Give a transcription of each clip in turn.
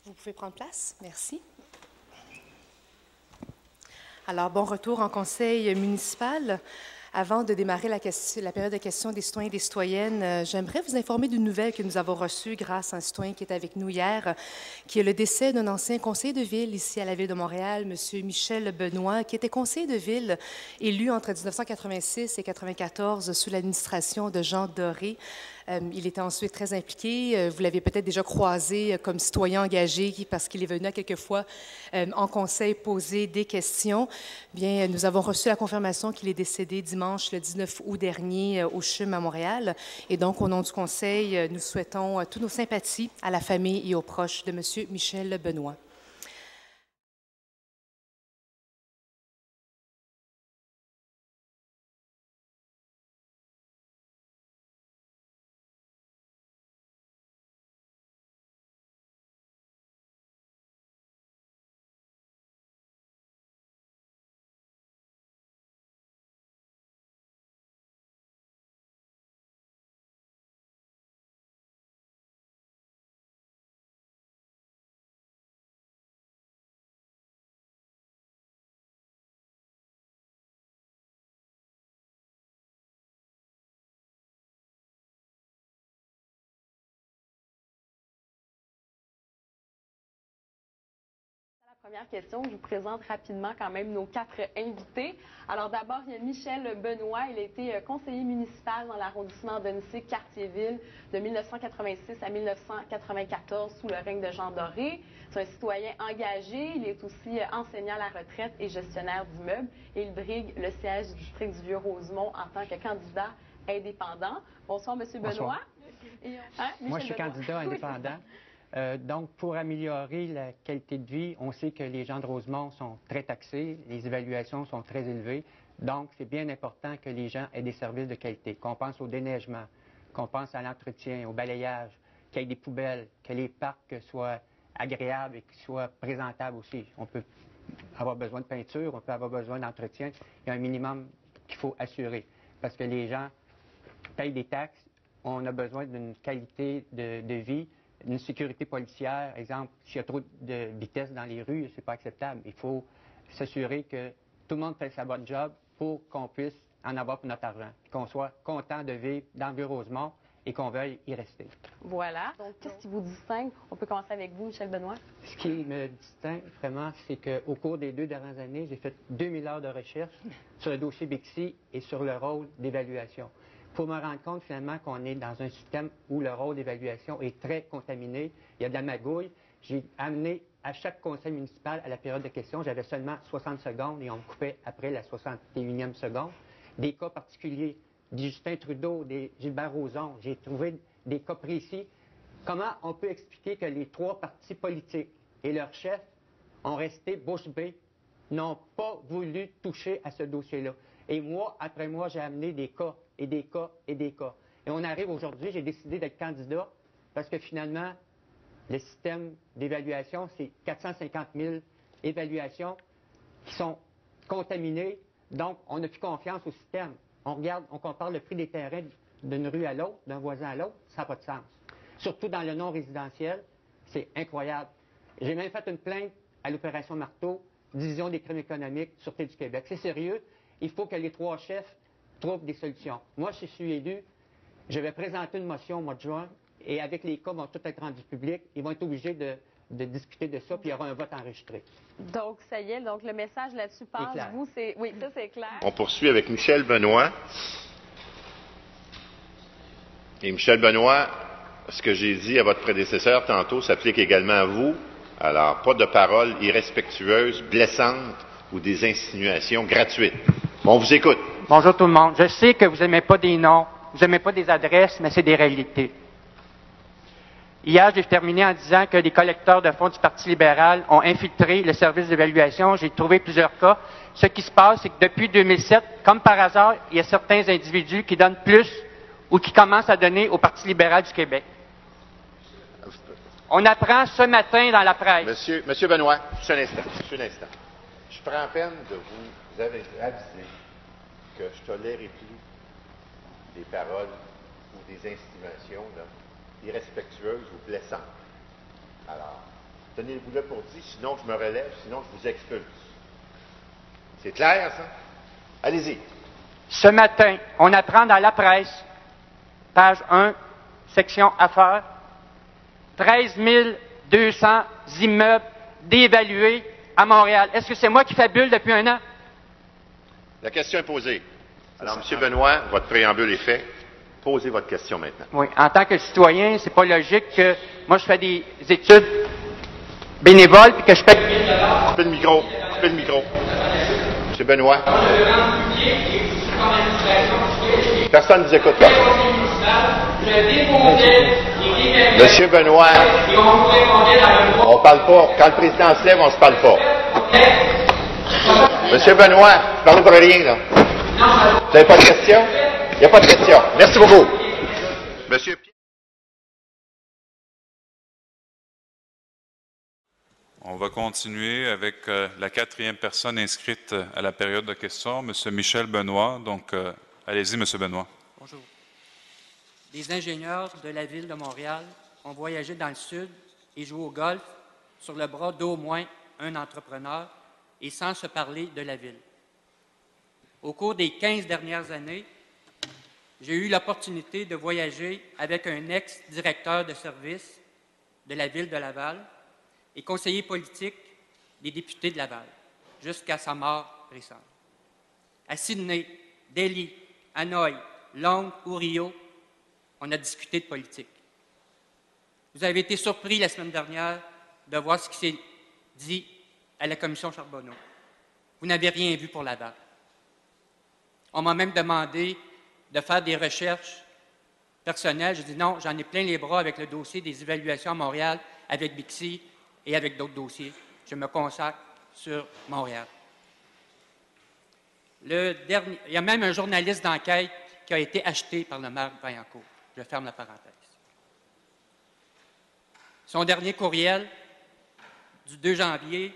Vous pouvez prendre place. Merci. Alors, bon retour en conseil municipal. Avant de démarrer la période de questions des citoyens et des citoyennes, j'aimerais vous informer d'une nouvelle que nous avons reçue grâce à un citoyen qui est avec nous hier, qui est le décès d'un ancien conseiller de ville ici à la Ville de Montréal, M. Michel Benoit, qui était conseiller de ville élu entre 1986 et 1994 sous l'administration de Jean Doré. Il était ensuite très impliqué. Vous l'avez peut-être déjà croisé comme citoyen engagé parce qu'il est venu à quelques fois en conseil poser des questions. Bien, nous avons reçu la confirmation qu'il est décédé dimanche le 19 août dernier au CHUM à Montréal. Et donc, au nom du conseil, nous souhaitons toutes nos sympathies à la famille et aux proches de M. Michel Benoit. Première question, je vous présente rapidement quand même nos 4 invités. Alors d'abord, il y a Michel Benoit. Il a été conseiller municipal dans l'arrondissement d'Annecy, Quartier-Ville, de 1986 à 1994 sous le règne de Jean Doré. C'est un citoyen engagé. Il est aussi enseignant à la retraite et gestionnaire d'immeubles. Et il brigue le siège du district du Vieux-Rosemont en tant que candidat indépendant. Bonsoir, M. Benoit. Bonsoir. Moi, je suis candidat indépendant. Donc, pour améliorer la qualité de vie, on sait que les gens de Rosemont sont très taxés, les évaluations sont très élevées. Donc, c'est bien important que les gens aient des services de qualité, qu'on pense au déneigement, qu'on pense à l'entretien, au balayage, qu'il y ait des poubelles, que les parcs soient agréables et qu'ils soient présentables aussi. On peut avoir besoin de peinture, on peut avoir besoin d'entretien. Il y a un minimum qu'il faut assurer parce que les gens payent des taxes. On a besoin d'une qualité de vie. Une sécurité policière, exemple, s'il y a trop de vitesse dans les rues, c'est pas acceptable. Il faut s'assurer que tout le monde fait sa bonne job pour qu'on puisse en avoir pour notre argent, qu'on soit content de vivre dans le Vieux-Rosemont et qu'on veuille y rester. Voilà. Donc, qu'est-ce qui vous distingue? On peut commencer avec vous, Michel Benoit. Ce qui me distingue vraiment, c'est qu'au cours des 2 dernières années, j'ai fait 2000 heures de recherche sur le dossier Bixi et sur le rôle d'évaluation. Pour me rendre compte finalement qu'on est dans un système où le rôle d'évaluation est très contaminé, il y a de la magouille. J'ai amené à chaque conseil municipal à la période de questions, j'avais seulement 60 secondes et on me coupait après la 61e seconde. Des cas particuliers, des Justin Trudeau, des Gilbert Rozon, j'ai trouvé des cas précis. Comment on peut expliquer que les 3 partis politiques et leurs chefs ont resté bouche bée, n'ont pas voulu toucher à ce dossier-là? Et mois après mois, j'ai amené des cas et des cas et des cas. Et on arrive aujourd'hui, j'ai décidé d'être candidat parce que finalement, le système d'évaluation, c'est 450 000 évaluations qui sont contaminées. Donc, on n'a plus confiance au système. On regarde, on compare le prix des terrains d'une rue à l'autre, d'un voisin à l'autre, ça n'a pas de sens. Surtout dans le non-résidentiel, c'est incroyable. J'ai même fait une plainte à l'opération Marteau, Division des crimes économiques, Sûreté du Québec. C'est sérieux. Il faut que les 3 chefs trouvent des solutions. Moi, si je suis élu, je vais présenter une motion au mois de juin et avec les cas vont tout être rendus publics. Ils vont être obligés de discuter de ça, puis il y aura un vote enregistré. Donc, ça y est, donc le message là-dessus passe. Vous, c'est... Oui, ça, c'est clair. On poursuit avec Michel Benoit. Et Michel Benoit, ce que j'ai dit à votre prédécesseur tantôt s'applique également à vous. Alors, pas de paroles irrespectueuses, blessantes ou des insinuations gratuites. On vous écoute. Bonjour tout le monde. Je sais que vous n'aimez pas des noms, vous n'aimez pas des adresses, mais c'est des réalités. Hier, j'ai terminé en disant que les collecteurs de fonds du Parti libéral ont infiltré le service d'évaluation. J'ai trouvé plusieurs cas. Ce qui se passe, c'est que depuis 2007, comme par hasard, il y a certains individus qui donnent plus ou qui commencent à donner au Parti libéral du Québec. On apprend ce matin dans la presse. Monsieur Benoit, juste un instant. Je prends peine de vous aviser que je tolérerai plus des paroles ou des insinuations là, irrespectueuses ou blessantes. Alors, Tenez-vous là pour dit, sinon je me relève, sinon je vous expulse. C'est clair, ça? Allez-y. Ce matin, on apprend dans la presse, page 1, section Affaires, 13 200 immeubles dévalués à Montréal. Est-ce que c'est moi qui fabule depuis un an? La question est posée. Alors, M. Benoît, votre préambule est fait. Posez votre question maintenant. Oui, en tant que citoyen, c'est pas logique que moi je fais des études bénévoles puis que je paye. Coupez le micro. Coupez le micro. M. Benoît. Personne ne vous écoute pas. Monsieur Benoît, on parle pas. Quand le président se lève, on se parle pas. Monsieur Benoît, vous parlez pour rien, là. Vous n'avez pas de questions? Il n'y a pas de questions. Merci beaucoup. Monsieur Pierre. On va continuer avec la quatrième personne inscrite à la période de questions, M. Michel Benoît. Donc, allez-y, M. Benoît. Bonjour. Des ingénieurs de la Ville de Montréal ont voyagé dans le Sud et joué au golf sur le bras d'au moins un entrepreneur et sans se parler de la Ville. Au cours des 15 dernières années, j'ai eu l'opportunité de voyager avec un ex-directeur de service de la Ville de Laval et conseiller politique des députés de Laval, jusqu'à sa mort récente. À Sydney, Delhi, Hanoï, Londres ou Rio, on a discuté de politique. Vous avez été surpris la semaine dernière de voir ce qui s'est dit à la commission Charbonneau. Vous n'avez rien vu pour Laval. On m'a même demandé de faire des recherches personnelles. J'ai dit non, j'en ai plein les bras avec le dossier des évaluations à Montréal, avec Bixi et avec d'autres dossiers. Je me consacre sur Montréal. Il y a même un journaliste d'enquête qui a été acheté par le maire Vaillancourt. Je ferme la parenthèse. Son dernier courriel du 2 janvier,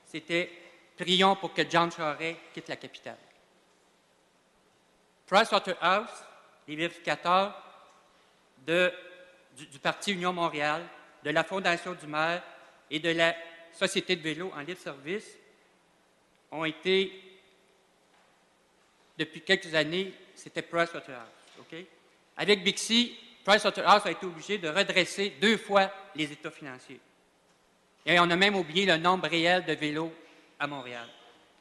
c'était « Prions pour que John Charest quitte la capitale ». Pricewaterhouse, les vérificateurs du Parti Union Montréal, de la Fondation du maire et de la Société de vélo en libre service ont été, depuis quelques années, c'était Pricewaterhouse. Okay? Avec Bixi, Pricewaterhouse a été obligé de redresser 2 fois les états financiers. Et on a même oublié le nombre réel de vélos à Montréal.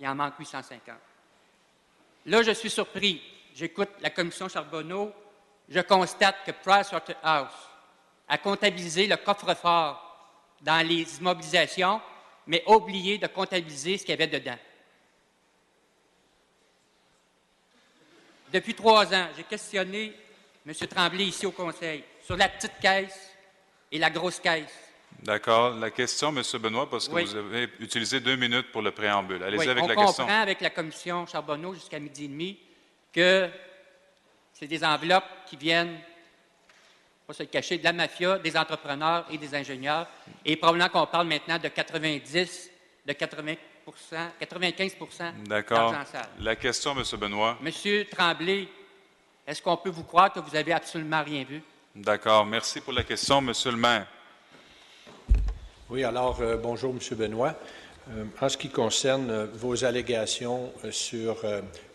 Il en manque 850. Là, je suis surpris. J'écoute la commission Charbonneau. Je constate que Pricewaterhouse a comptabilisé le coffre-fort dans les immobilisations, mais a oublié de comptabiliser ce qu'il y avait dedans. Depuis 3 ans, j'ai questionné M. Tremblay ici au Conseil sur la petite caisse et la grosse caisse. D'accord. La question, M. Benoît, parce que oui. vous avez utilisé 2 minutes pour le préambule. Allez-y oui, avec la question. question. On comprend avec la commission Charbonneau jusqu'à 12h30 que c'est des enveloppes qui viennent, pas se le cacher, de la mafia, des entrepreneurs et des ingénieurs. Et probablement qu'on parle maintenant de 95 D'accord. d'argent sale. La question, M. Benoît. Monsieur Tremblay, est-ce qu'on peut vous croire que vous n'avez absolument rien vu? D'accord. Merci pour la question, M. le maire. Oui, alors, bonjour, M. Benoît. En ce qui concerne vos allégations sur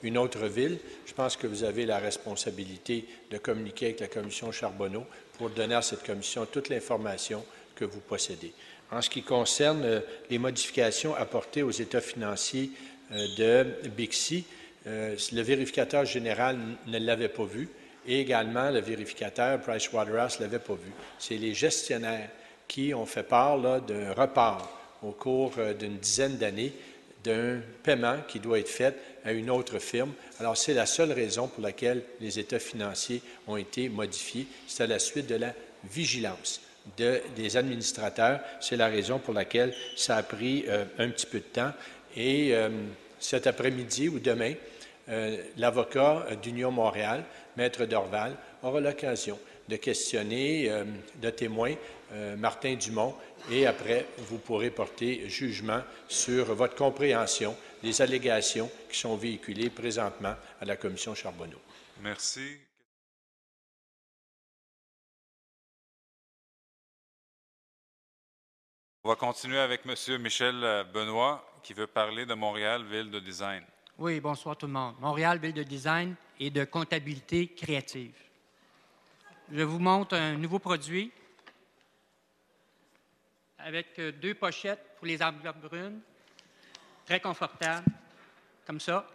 une autre ville, je pense que vous avez la responsabilité de communiquer avec la commission Charbonneau pour donner à cette commission toute l'information que vous possédez. En ce qui concerne les modifications apportées aux états financiers de Bixi, le vérificateur général ne l'avait pas vu et également le vérificateur Pricewaterhouse ne l'avait pas vu. C'est les gestionnaires qui ont fait part d'un report au cours d'une dizaine d'années d'un paiement qui doit être fait à une autre firme. Alors, c'est la seule raison pour laquelle les états financiers ont été modifiés. C'est à la suite de la vigilance des administrateurs. C'est la raison pour laquelle ça a pris un petit peu de temps. Et cet après-midi ou demain, l'avocat d'Union Montréal, Maître Dorval, aura l'occasion de questionner de témoin Martin Dumont et après, vous pourrez porter jugement sur votre compréhension des allégations qui sont véhiculées présentement à la commission Charbonneau. Merci. On va continuer avec M. Michel Benoît, qui veut parler de Montréal, ville de design. Oui, bonsoir tout le monde. Montréal, ville de design et de comptabilité créative. Je vous montre un nouveau produit avec 2 pochettes pour les enveloppes brunes, très confortable, comme ça.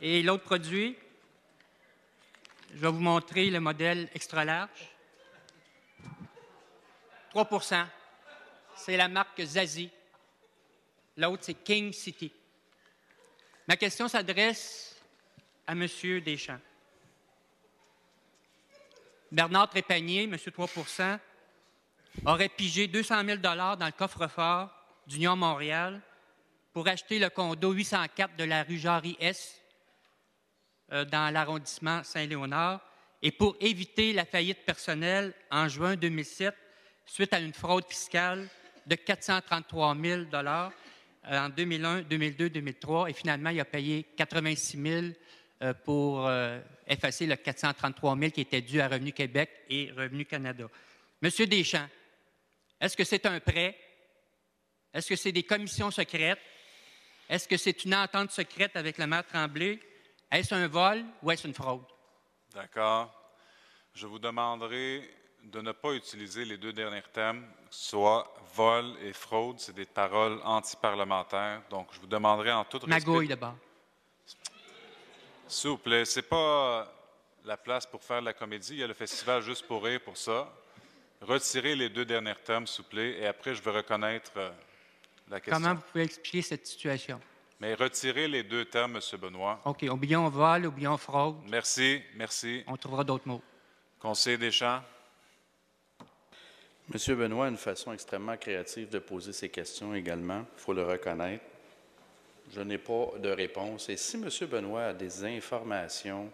Et l'autre produit, je vais vous montrer le modèle extra large. 3 %. C'est la marque Zazie. L'autre, c'est King City. Ma question s'adresse à M. Deschamps. Bernard Trépanier, M. 3 %, aurait pigé 200 000 $ dans le coffre-fort d'Union Montréal pour acheter le condo 804 de la rue Jarry-Est dans l'arrondissement Saint-Léonard et pour éviter la faillite personnelle en juin 2007 suite à une fraude fiscale de 433 000 $ en 2001, 2002, 2003. Et finalement, il a payé 86 000 pour effacer le 433 000 qui était dû à Revenu Québec et Revenu Canada. Monsieur Deschamps, est-ce que c'est un prêt? Est-ce que c'est des commissions secrètes? Est-ce que c'est une entente secrète avec le maire Tremblay? Est-ce un vol ou est-ce une fraude? D'accord. Je vous demanderai de ne pas utiliser les 2 derniers termes, soit vol et fraude. C'est des paroles anti-parlementaires. Donc, je vous demanderai en toute respect... Magouille, d'abord. S'il vous plaît, ce n'est pas la place pour faire de la comédie. Il y a le festival Juste pour rire pour ça. Retirez les 2 derniers termes, s'il vous plaît, et après, je vais reconnaître la question. Comment vous pouvez expliquer cette situation? Mais retirez les 2 termes, M. Benoît. OK. Oublions vol, oublions fraude. Merci, merci. On trouvera d'autres mots. Conseiller Deschamps. M. Benoît a une façon extrêmement créative de poser ses questions également. Il faut le reconnaître. Je n'ai pas de réponse. Et si M. Benoît a des informations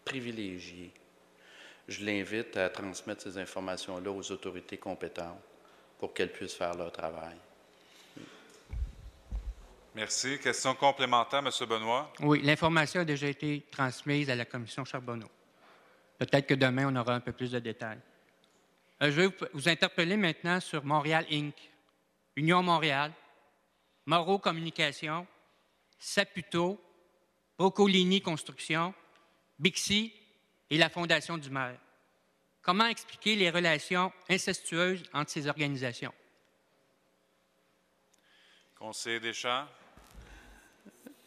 privilégiées, je l'invite à transmettre ces informations-là aux autorités compétentes pour qu'elles puissent faire leur travail. Merci. Question complémentaire, M. Benoît. Oui, l'information a déjà été transmise à la commission Charbonneau. Peut-être que demain, on aura un peu plus de détails. Je vais vous interpeller maintenant sur Montréal Inc., Union Montréal, Moreau Communication, Saputo, Brocolini Construction, Bixi et la Fondation du maire. Comment expliquer les relations incestueuses entre ces organisations? Conseiller Deschamps.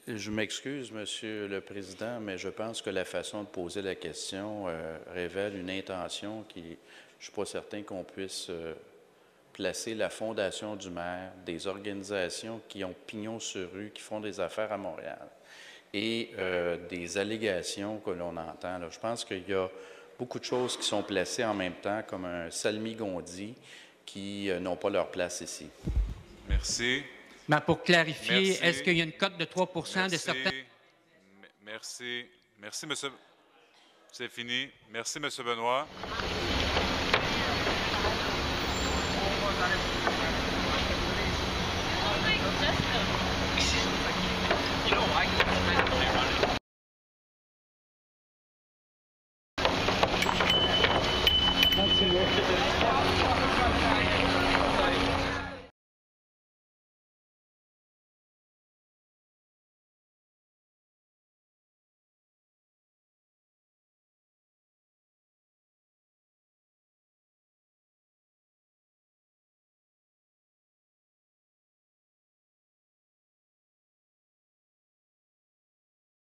Je m'excuse, Monsieur le Président, mais je pense que la façon de poser la question révèle une intention qui, je ne suis pas certain qu'on puisse placer la Fondation du maire, des organisations qui ont pignon sur rue, qui font des affaires à Montréal, et des allégations que l'on entend. Là. Je pense qu'il y a beaucoup de choses qui sont placées en même temps, comme un salmigondi, qui n'ont pas leur place ici. Merci. Mais pour clarifier, est-ce qu'il y a une cote de 3 % de certains... Merci. Merci, monsieur. C'est fini. Merci, M. Benoît. You know, I